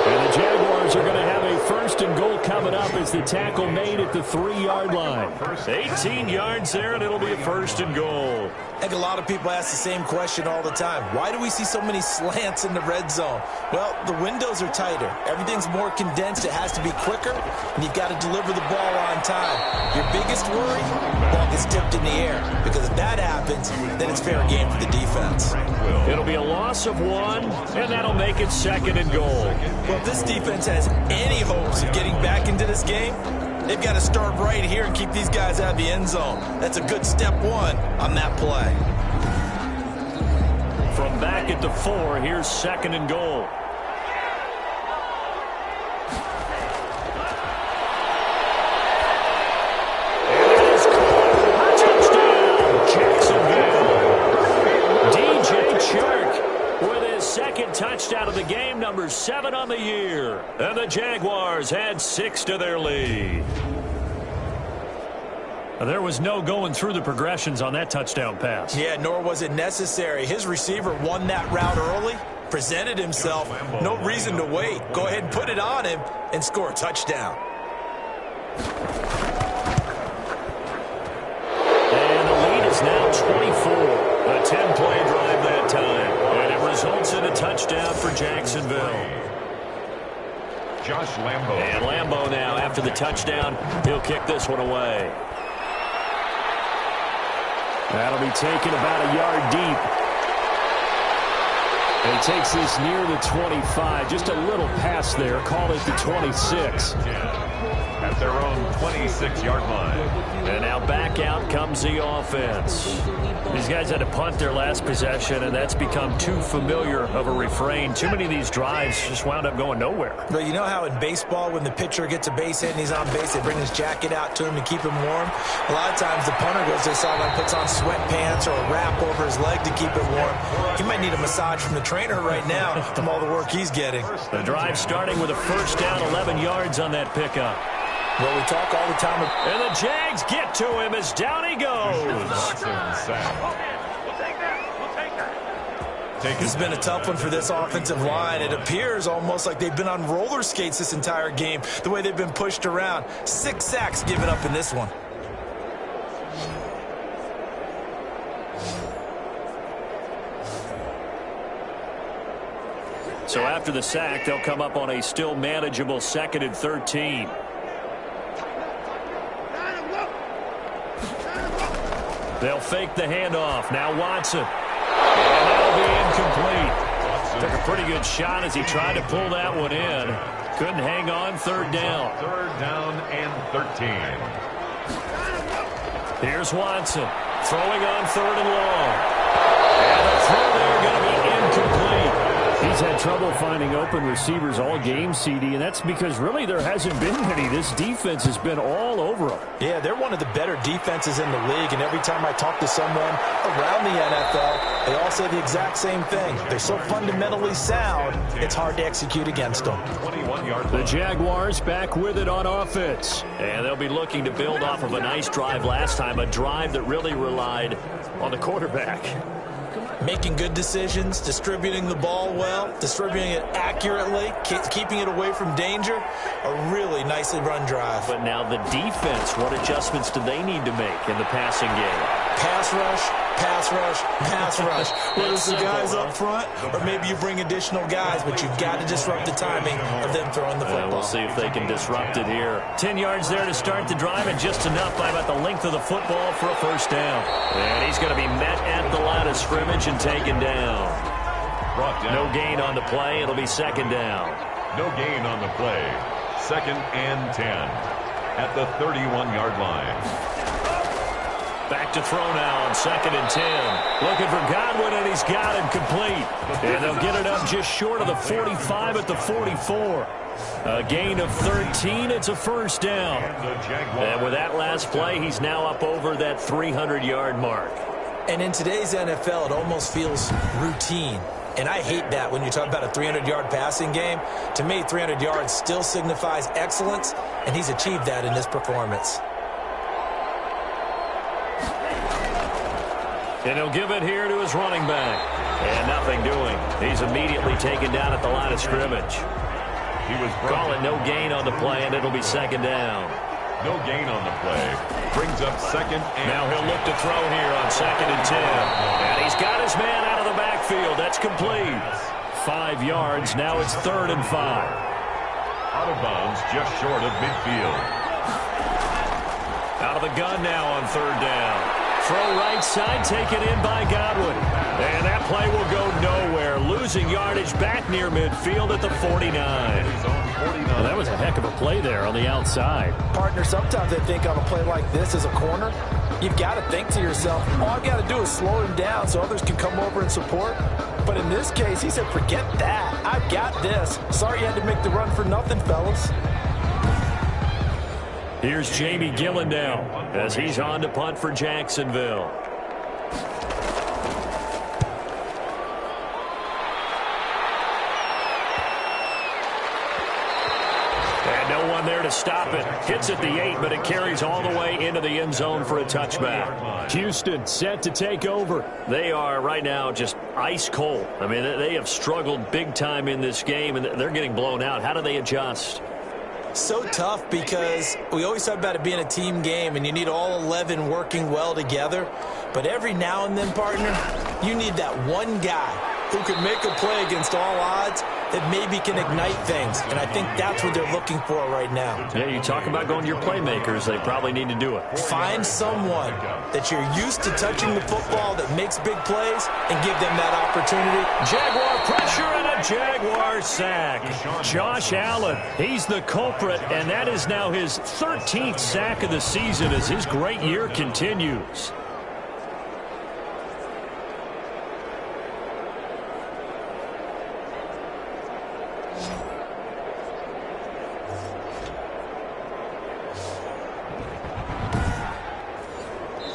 And the Jaguars are going to have a 1st and goal coming up as the tackle made at the 3-yard line. 18 yards there, and it'll be a 1st and goal. I think a lot of people ask the same question all the time. Why do we see so many slants in the red zone? Well, the windows are tighter. Everything's more condensed. It has to be quicker, and you've got to deliver the ball on time. Your biggest worry? ball gets tipped in the air. Because if that happens, then it's fair game for the defense. It'll be a loss of 1, and that'll make it 2nd and goal. Well, if this defense has any hopes of getting back into this game, they've got to start right here and keep these guys out of the end zone. That's a good step 1 on that play. From back at the 4, here's 2nd and goal. Second touchdown of the game, number 7 on the year. And the Jaguars add 6 to their lead. There was no going through the progressions on that touchdown pass. Yeah, nor was it necessary. His receiver won that route early, presented himself. No reason to wait. Go ahead and put it on him and score a touchdown. And the lead is now 24. A 10-play drive that time. And it results in a touchdown for Jacksonville. Josh Lambo. And Lambo now, after the touchdown, he'll kick this one away. That'll be taken about a yard deep. And he takes this near the 25. Just a little pass there. Call it the 26. At their own 26-yard line. And now back out comes the offense. These guys had to punt their last possession, and that's become too familiar of a refrain. Too many of these drives just wound up going nowhere. But you know how in baseball, when the pitcher gets a base hit and he's on base, they bring his jacket out to him to keep him warm? A lot of times the punter goes to the sideline, puts on sweatpants or a wrap over his leg to keep it warm. He might need a massage from the trainer right now from all the work he's getting. The drive starting with a first down, 11 yards on that pickup. Well, we talk all the time. And the Jags get to him as down he goes. This has been a tough one for this offensive line. It appears almost like they've been on roller skates this entire game, the way they've been pushed around. 6 sacks given up in this one. So after the sack, they'll come up on a still manageable 2nd and 13. They'll fake the handoff. Now Watson. And that'll be incomplete. Took a pretty good shot as he tried to pull that one in. Couldn't hang on. 3rd down. 3rd down and 13. Here's Watson. Throwing on 3rd and long. And the throw there going to be incomplete. He's had trouble finding open receivers all game, CD, and that's because really there hasn't been many. This defense has been all over them. Yeah, they're one of the better defenses in the league, and every time I talk to someone around the NFL, they all say the exact same thing. They're so fundamentally sound, it's hard to execute against them. The Jaguars back with it on offense, and they'll be looking to build off of a nice drive last time, a drive that really relied on the quarterback. Making good decisions, distributing the ball well, distributing it accurately, keeping it away from danger. A really nicely run drive. But now the defense, what adjustments do they need to make in the passing game? Pass rush, pass rush, pass rush. Whether it's the guys up front or maybe you bring additional guys, but you've got to disrupt the timing of them throwing the football. We'll see if they can disrupt it here. 10 yards there to start the drive, and just enough by about the length of the football for a first down. And he's going to be met at the line of scrimmage and taken down. No gain on the play. It'll be 2nd down. No gain on the play. 2nd and 10 at the 31-yard line. Back to throw now on 2nd and 10. Looking for Godwin, and he's got him complete. And they'll get it up just short of the 45 at the 44. A gain of 13. It's a first down. And with that last play, he's now up over that 300-yard mark. And in today's NFL, it almost feels routine. And I hate that when you talk about a 300-yard passing game. To me, 300 yards still signifies excellence, and he's achieved that in this performance. And he'll give it here to his running back. And nothing doing. He's immediately taken down at the line of scrimmage. Call it no gain on the play, and it'll be 2nd down. No gain on the play. Brings up 2nd and... Now he'll look to throw here on 2nd and 10. And he's got his man out of the backfield. That's complete. 5 yards. Now it's 3rd and 5. Out of bounds, just short of midfield. Out of the gun now on third down. Throw right side, taken in by Godwin. And that play will go nowhere. Losing yardage back near midfield at the 49. Well, that was a heck of a play there on the outside. Partner, sometimes I think on a play like this as a corner, you've got to think to yourself, all I've got to do is slow him down so others can come over and support. But in this case, he said, forget that. I've got this. Sorry you had to make the run for nothing, fellas. Here's Jamie Gillen now as he's on to punt for Jacksonville. And no one there to stop it. Hits at the 8, but it carries all the way into the end zone for a touchback. Houston set to take over. They are right now just ice cold. I mean, they have struggled big time in this game, and they're getting blown out. How do they adjust? So tough because we always talk about it being a team game and you need all 11 working well together. But every now and then, partner, you need that one guy who can make a play against all odds that maybe can ignite things. And I think that's what they're looking for right now. Yeah, you talk about going to your playmakers. They probably need to do it. Find someone that you're used to touching the football that makes big plays and give them that opportunity. Jaguar pressure and a Jaguar sack. Josh Allen, he's the culprit, and that is now his 13th sack of the season as his great year continues.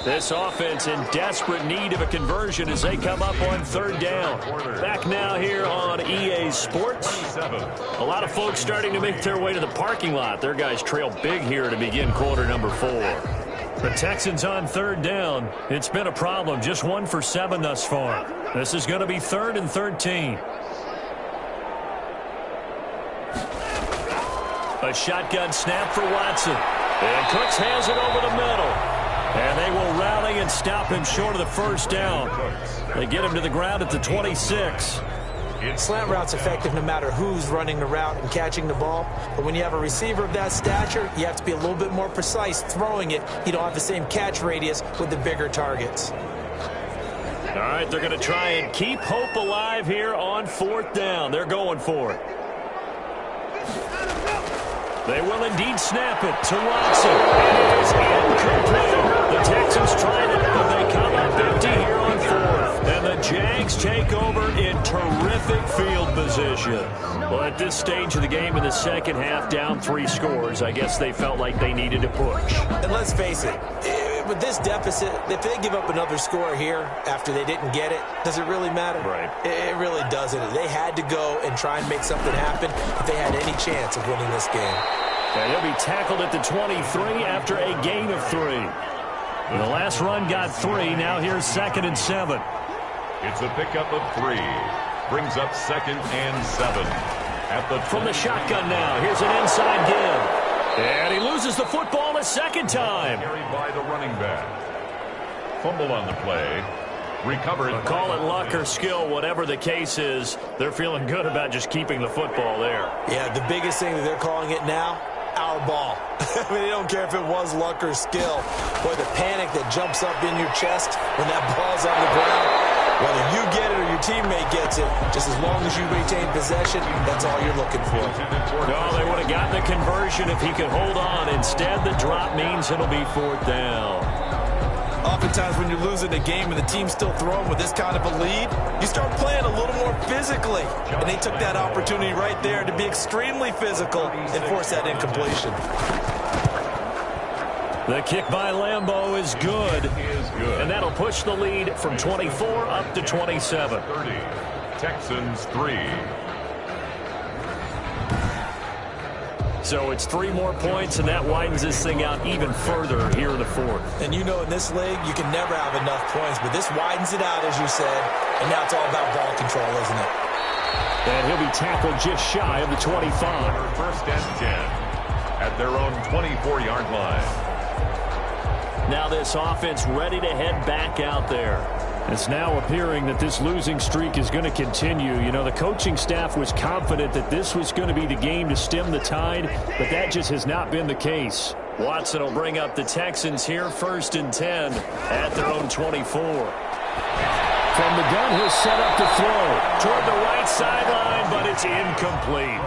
This offense in desperate need of a conversion as they come up on third down. Back now here on EA Sports. A lot of folks starting to make their way to the parking lot. Their guys trail big here to begin quarter number 4. The Texans on third down. It's been a problem. Just 1 for 7 thus far. This is going to be 3rd and 13. A shotgun snap for Watson. And Cooks has it over the middle. And they will rally and stop him short of the first down. They get him to the ground at the 26. Slant route's effective no matter who's running the route and catching the ball. But when you have a receiver of that stature, you have to be a little bit more precise throwing it. You don't have the same catch radius with the bigger targets. All right, they're going to try and keep hope alive here on 4th down. They're going for it. They will indeed snap it to Watson. It is incomplete. The Texans tried it, but they come up empty here on 4th. And the Jags take over in terrific field position. Well, at this stage of the game in the second half, down 3 scores, I guess they felt like they needed to push. And let's face it, with this deficit, if they give up another score here after they didn't get it, does it really matter? Right. It really doesn't. They had to go and try and make something happen if they had any chance of winning this game. And he'll be tackled at the 23 after a gain of 3. The last run got 3. Now here's 2nd and 7. It's a pickup of 3. Brings up 2nd and 7. At the From the shotgun now, here's an inside give. And he loses the football a second time. Carried by the running back. Fumble on the play. Recovered. Call it luck or skill, whatever the case is. They're feeling good about just keeping the football there. Yeah, the biggest thing that they're calling it now, our ball. I mean, they don't care if it was luck or skill. Boy, the panic that jumps up in your chest when that ball's on the ground, whether you get it or your teammate gets it, just as long as you maintain possession, that's all you're looking for. No, they would have gotten the conversion if he could hold on. Instead, the drop means it'll be 4th down. Oftentimes when you're losing a game and the team's still throwing with this kind of a lead, you start playing a little more physically. And they took that opportunity right there to be extremely physical and force that incompletion. The kick by Lambeau is good. And that'll push the lead from 24 up to 27. 30. Texans 3. So it's 3 more points, and that widens this thing out even further here in the 4th. And you know in this league, you can never have enough points, but this widens it out, as you said, and now it's all about ball control, isn't it? And he'll be tackled just shy of the 25. 1st and 10 at their own 24-yard line. Now this offense ready to head back out there. It's now appearing that this losing streak is going to continue. You know, the coaching staff was confident that this was going to be the game to stem the tide, but that just has not been the case. Watson will bring up the Texans here, 1st and 10 at their own 24. From the gun, he'll set up to throw toward the right sideline, but it's incomplete.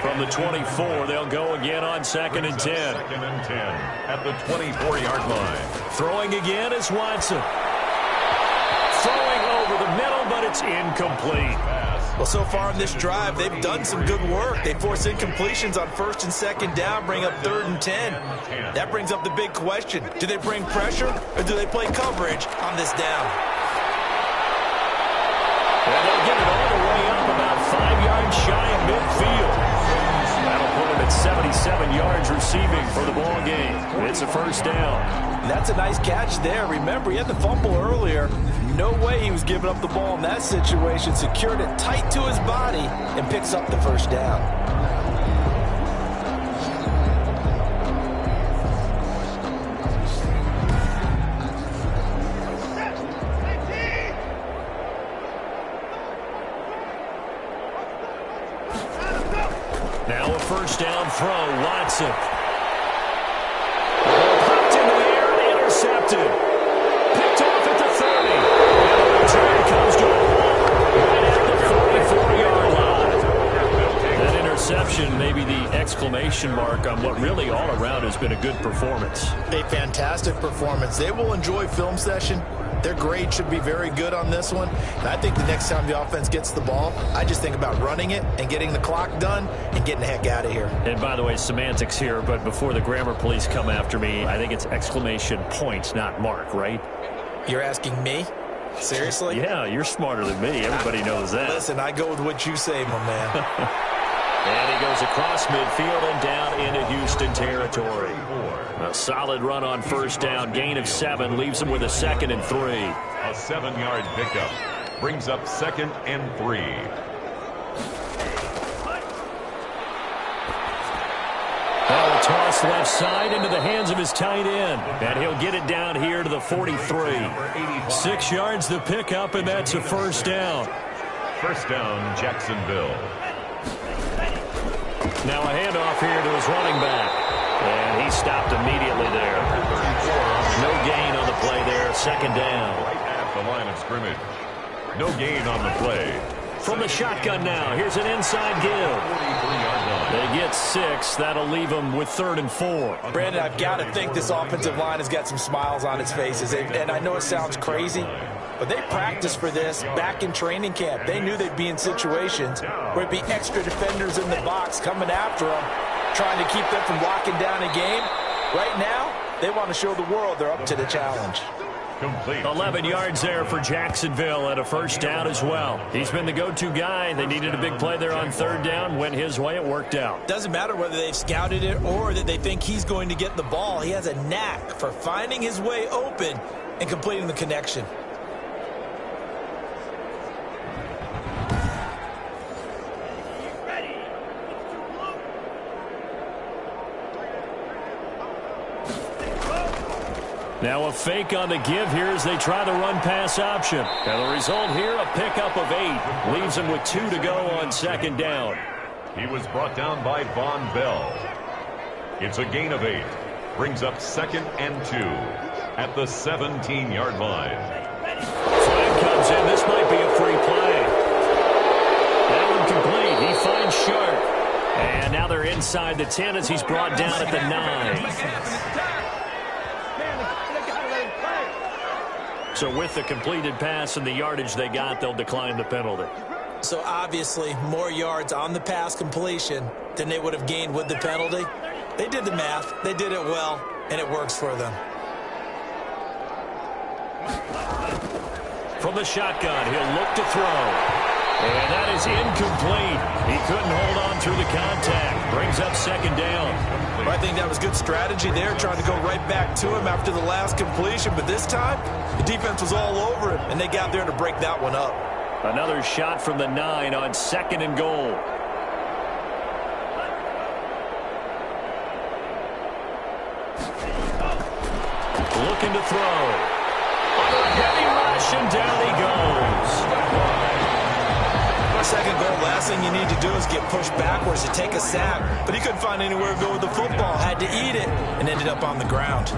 From the 24, they'll go again on 2nd and 10. 2nd and 10 at the 24-yard line. Throwing again is Watson. Throwing over the middle, but it's incomplete. Well, so far in this drive, they've done some good work. They force incompletions on 1st and 2nd down, bring up 3rd and 10. That brings up the big question. Do they bring pressure, or do they play coverage on this down? And they'll get it all the way up about 5 yards shy of midfield. That'll put him at 77 yards receiving for the ball game. It's a 1st down. And that's a nice catch there. Remember, he had the fumble earlier. No way he was giving up the ball in that situation. Secured it tight to his body and picks up the 1st down. Now a 1st down throw, Watson. Popped in the air and intercepted. Picked off at the 30. And the return comes to a halt right at the 44-yard line. That interception may be the exclamation mark on what really all around has been a good performance. A fantastic performance. They will enjoy film session. Their grade should be very good on this one. And I think the next time the offense gets the ball, I just think about running it and getting the clock done and getting the heck out of here. And by the way, semantics here, but before the grammar police come after me, I think it's exclamation point, not mark, right? You're asking me? Seriously? Yeah, you're smarter than me. Everybody knows that. Listen, I go with what you say, my man. And he goes across midfield and down into Houston territory. A solid run on 1st down, gain of 7, leaves him with a 2nd and 3. A 7-yard pickup brings up 2nd and 3. Now a toss left side into the hands of his tight end. And he'll get it down here to the 43. 6 yards the pickup, and that's a 1st down. 1st down, Jacksonville. Now a handoff here to his running back. And he stopped immediately there. No gain on the play there. 2nd down. Right at the line of scrimmage. No gain on the play. From the shotgun now. Here's an inside give. 43-yard line. They get 6. That'll leave them with 3rd and 4. Brandon, I've got to think this offensive line has got some smiles on its faces. And I know it sounds crazy, but they practiced for this back in training camp. They knew they'd be in situations where it'd be extra defenders in the box coming after them, trying to keep them from locking down a game. Right now, they want to show the world they're up to the challenge. Complete. 11 yards there for Jacksonville and a 1st down as well. He's been the go-to guy. They needed a big play there on 3rd down. Went his way. It worked out. Doesn't matter whether they've scouted it or that they think he's going to get the ball. He has a knack for finding his way open and completing the connection. Now a fake on the give here as they try the run-pass option. And the result here, a pickup of 8. Leaves them with 2 to go on 2nd down. He was brought down by Von Bell. It's a gain of 8. Brings up 2nd and 2 at the 17-yard line. Flag comes in. This might be a free play. That one complete. He finds Sharp. And now they're inside the 10 as he's brought down at the 9. So with the completed pass and the yardage they got, they'll decline the penalty. So obviously more yards on the pass completion than they would have gained with the penalty. They did the math. They did it well, and it works for them. From the shotgun, he'll look to throw. And that is incomplete. He couldn't hold on through the contact. Brings up 2nd down. Well, I think that was good strategy there, trying to go right back to him after the last completion. But this time, the defense was all over him, and they got there to break that one up. Another shot from the 9 on 2nd and goal. Looking to throw. Under a heavy rush, and down he goes. Our second goal last last thing you need to do is get pushed backwards to take a sack. But he couldn't find anywhere to go with the football. Had to eat it and ended up on the ground.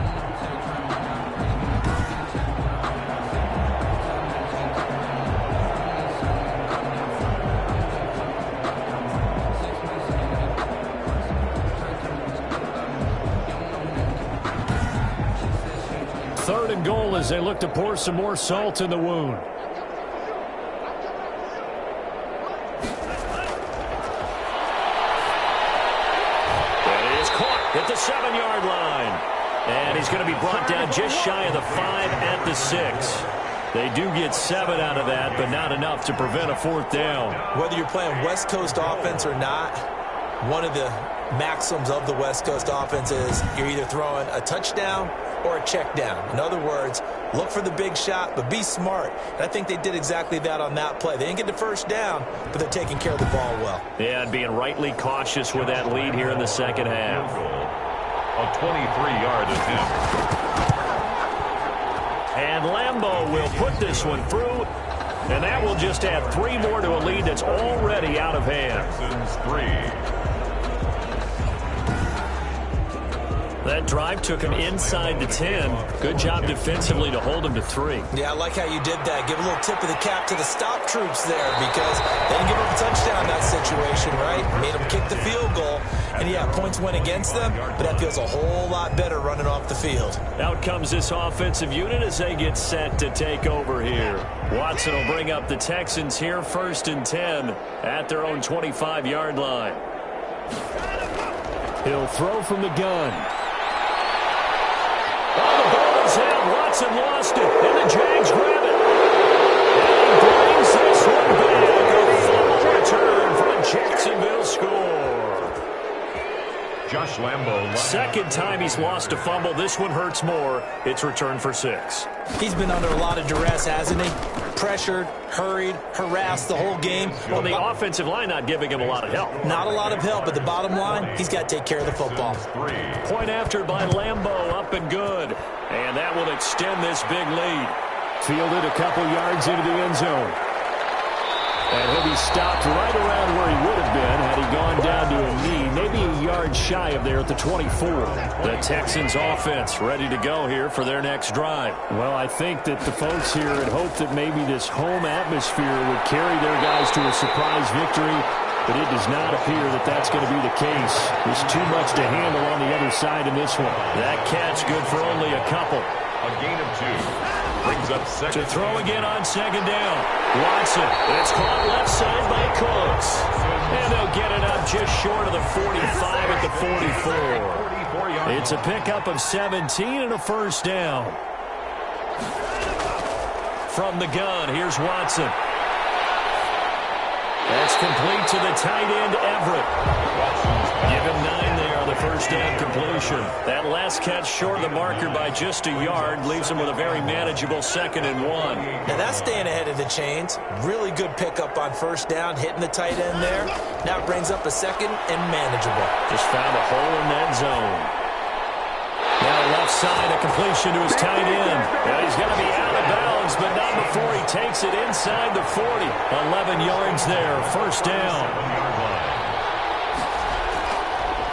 Third and goal as they look to pour some more salt in the wound. At the 7-yard line. And he's going to be brought down just shy of the 5 at the 6. They do get 7 out of that, but not enough to prevent a fourth down. Whether you're playing West Coast offense or not, one of the maxims of the West Coast offense is you're either throwing a touchdown or a check down. In other words, look for the big shot, but be smart. And I think they did exactly that on that play. They didn't get the first down, but they're taking care of the ball well. Yeah, and being rightly cautious with that lead here in the second half. A 23-yard attempt. And Lambeau will put this one through, and that will just add 3 more to a lead that's already out of hand. Texans 3. That drive took him inside the 10. Good job defensively to hold him to 3. Yeah, I like how you did that. Give a little tip of the cap to the stop troops there because they didn't give up a touchdown in that situation, right? Made them kick the field goal. And, yeah, points went against them, but that feels a whole lot better running off the field. Out comes this offensive unit as they get set to take over here. Watson will bring up the Texans here, 1st and 10 at their own 25-yard line. He'll throw from the gun. Watson lost it, and the Jags grab it. And he brings this one back. A fumble return for a Jacksonville score. Josh Lambeau. Second time he's lost a fumble. This one hurts more. It's returned for 6. He's been under a lot of duress, hasn't he? Pressured, hurried, harassed the whole game. Well, the offensive line not giving him a lot of help. Not a lot of help, but the bottom line, he's got to take care of the football. Point after by Lambeau, up and good. And that will extend this big lead. Fielded a couple yards into the end zone. And he'll be stopped right around where he would have been had he gone down to a knee, maybe a yard shy of there at the 24. The Texans offense ready to go here for their next drive. Well, I think that the folks here had hoped that maybe this home atmosphere would carry their guys to a surprise victory, but it does not appear that that's going to be the case. There's too much to handle on the other side in this one. That catch good for only a couple. A gain of 2. Brings up second. To throw again on second down. Watson. It's caught left side by Cooks. And they'll get it up just short of the 45 at the 44. It's a pickup of 17 and a first down. From the gun, here's Watson. That's complete to the tight end, Everett. Give him 9 there on the first down completion. That last catch short of the marker by just a yard leaves him with a very manageable 2nd and 1. Now that's staying ahead of the chains. Really good pickup on first down, hitting the tight end there. Now it brings up a 2nd and manageable. Just found a hole in that zone. Now left side, a completion to his tight end. And he's going to be out of bounds, but not before he takes it inside the 40. 11 yards there, first down.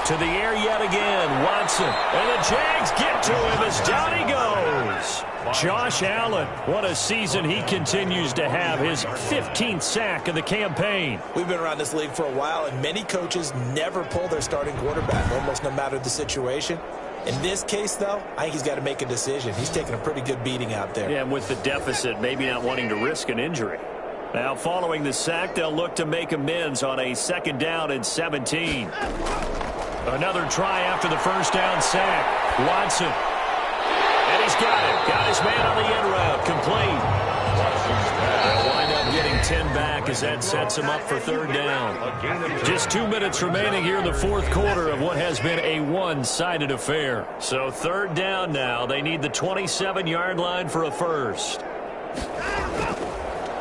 To the air yet again, Watson. And the Jags get to him as down he goes. Josh Allen, what a season he continues to have. His 15th sack of the campaign. We've been around this league for a while, and many coaches never pull their starting quarterback, almost no matter the situation. In this case, though, I think he's got to make a decision. He's taking a pretty good beating out there. Yeah, and with the deficit, maybe not wanting to risk an injury. Now, following the sack, they'll look to make amends on a 2nd down and 17. Another try after the first down sack. Watson. And he's got it. Got his man on the end route. Complete. They'll wind up getting 10 back as that sets him up for 3rd down. Just 2 minutes remaining here in the 4th quarter of what has been a one-sided affair. So 3rd down now. They need the 27-yard line for a first.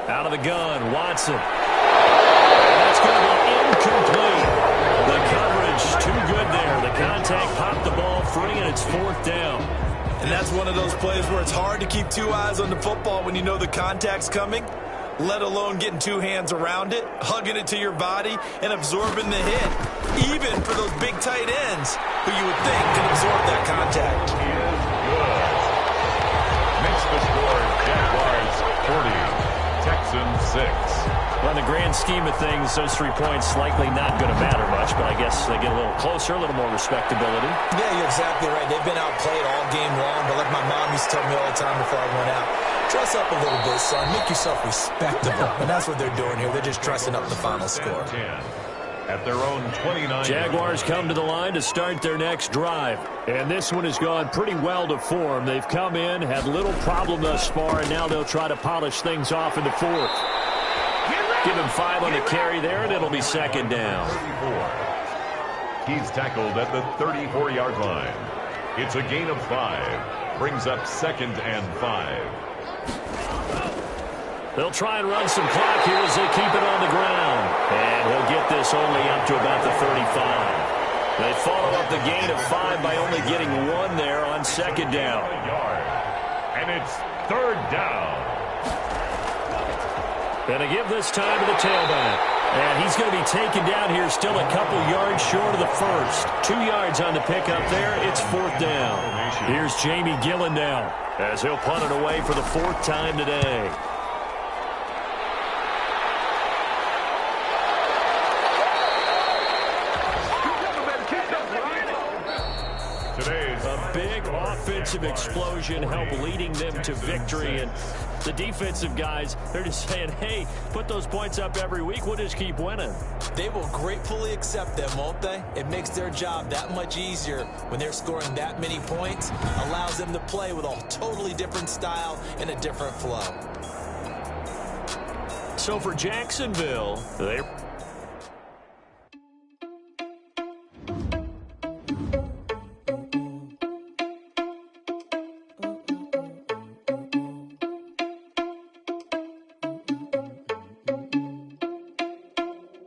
Out of the gun, Watson. That's going to be incomplete. The coverage too good there. The contact popped the ball free, and it's 4th down. And that's one of those plays where it's hard to keep 2 eyes on the football when you know the contact's coming. let alone getting two hands around it, hugging it to your body, and absorbing the hit. Even for those big tight ends who you would think can absorb that contact. He is good. Makes the score Jaguars 40, Texans 6. Well, in the grand scheme of things, those 3 points likely not going to matter much, but I guess they get a little closer, a little more respectability. Yeah, you're exactly right. They've been outplayed all game long, but like my mom used to tell me all the time before I went out, dress up a little bit, son. Make yourself respectable. And that's what they're doing here. They're just dressing up the final score. 10 at their own 29. Jaguars come to the line to start their next drive. And this one has gone pretty well to form. They've come in, had little problem thus far, and now they'll try to polish things off in the fourth. Give him 5 on the carry there, and it'll be second down. 34. He's tackled at the 34-yard line. It's a gain of 5. Brings up second and 5. They'll try and run some clock here as they keep it on the ground. And he'll get this only up to about the 35. They follow up the gain of 5 by only getting 1 there on second down. And it's third down. And to give this time to the tailback. And he's going to be taken down here still a couple yards short of the first. 2 yards on the pickup there. It's fourth down. Here's Jamie Gillen now as he'll punt it away for the 4th time today. A big offensive explosion helped leading them to victory. And the defensive guys, they're just saying, hey, put those points up every week. We'll just keep winning. They will gratefully accept them, won't they? It makes their job that much easier when they're scoring that many points. Allows them to play with a totally different style and a different flow. So for Jacksonville, they're